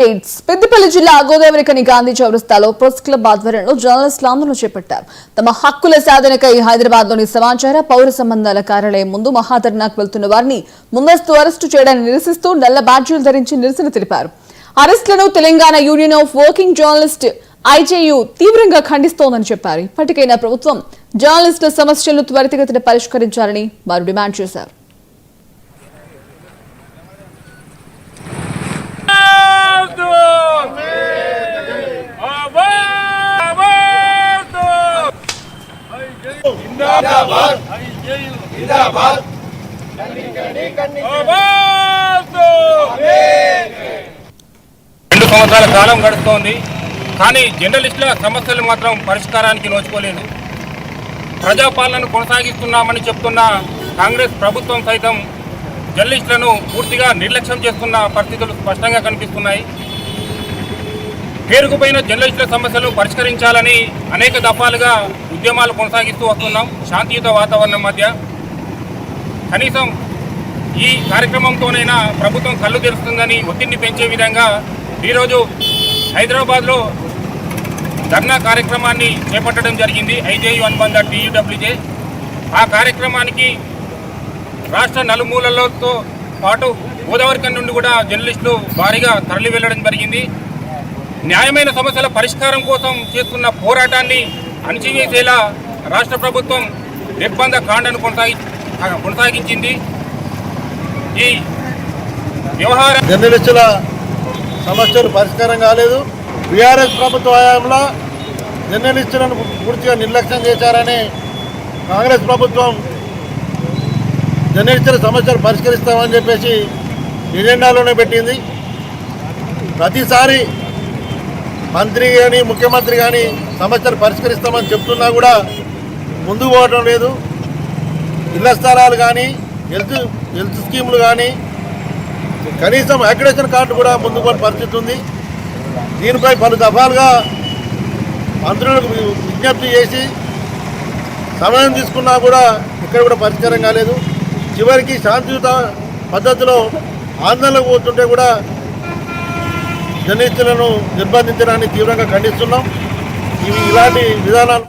పెద్దపల్లి జిల్లా గోదావరికని గాంధీ చౌరస్తాలో press club ఆధ్వర్యంలో జర్నలిస్టులు ఆందోళన చేపట్టారు. తమ హక్కుల సాధనకై హైదరాబాద్లోని సమాచార పౌర సంబంధాల కార్యాలయం ముందు మహాధర్నాకు వెళ్తున్న వారిని ముందస్తు అరెస్టు చేయడాన్ని నిరసిస్తూ నల్ల బ్యాడ్జీలు ధరించి నిరసన తెలిపారు. అరెస్టులను Telangana union of working journalist IJU తీవ్రంగా ఖండిస్తోందని చెప్పారు. ఇప్పటికైనా ప్రభుత్వం జర్నలిస్టుల సమస్యలను త్వరితగతిన పరిష్కరించాలని వారు డిమాండ్ చేశారు. రెండు సంవత్సరాల కాలం గడుస్తోంది, కానీ జర్నలిస్టుల సమస్యలు మాత్రం పరిష్కారానికి నోచుకోలేదు. ప్రజాపాలనను కొనసాగిస్తున్నామని చెప్తున్న కాంగ్రెస్ ప్రభుత్వం సైతం జర్నలిస్టులను పూర్తిగా నిర్లక్ష్యం చేస్తున్న పరిస్థితులు స్పష్టంగా కనిపిస్తున్నాయి. పేరుకుపోయిన జర్నలిస్టుల సమస్యలు పరిష్కరించాలని అనేక దఫాలుగా ఉద్యమాలు కొనసాగిస్తూ వస్తున్నాం. శాంతియుత వాతావరణం మధ్య కనీసం ఈ కార్యక్రమంతోనైనా ప్రభుత్వం కళ్ళు తెరుస్తుందని ఒత్తిడిని పెంచే విధంగా ఈరోజు హైదరాబాద్లో ధర్నా కార్యక్రమాన్ని చేపట్టడం జరిగింది. ఐజేయు అనుబంధ టీయూడబ్ల్యూజే. ఆ కార్యక్రమానికి రాష్ట్ర నలుమూలలతో పాటు గోదావరికని నుండి కూడా జర్నలిస్టులు భారీగా తరలి వెళ్లడం జరిగింది. న్యాయమైన సమస్యల పరిష్కారం కోసం చేస్తున్న పోరాటాన్ని అణచివేసేలా రాష్ట్ర ప్రభుత్వం నిర్బంధ కాండను కొనసాగించింది. ఈ వ్యవహారం జర్నలిస్టుల సమస్యలు పరిష్కారం కాలేదు. బీఆర్ఎస్ ప్రభుత్వ హయాంలో జర్నలిస్టులను పూర్తిగా నిర్లక్ష్యం చేశారని కాంగ్రెస్ ప్రభుత్వం జర్నలిస్టుల సమస్యలు పరిష్కరిస్తామని చెప్పేసి ఎజెండాలోనే పెట్టింది. ప్రతిసారి మంత్రి కానీ ముఖ్యమంత్రి కానీ సమస్యలు పరిష్కరిస్తామని చెప్తున్నా కూడా ముందుకు పోవడం లేదు. ఇళ్ల స్థలాలు కానీ హెల్త్ స్కీములు కానీ కనీసం అక్రిడేషన్ కార్డు కూడా ముందుకు పోయే పరిస్థితి ఉంది. దీనిపై పలు దఫాలుగా మంత్రులకు విజ్ఞప్తి చేసి సమయం తీసుకున్నా కూడా ఇక్కడ కూడా పరిష్కారం కాలేదు. చివరికి శాంతియుత పద్ధతిలో ఆందోళనకు పోతుంటే కూడా జర్నలిస్టులను నిర్బంధించడాన్ని తీవ్రంగా ఖండిస్తున్నాం. ఇలాంటి విధానాలు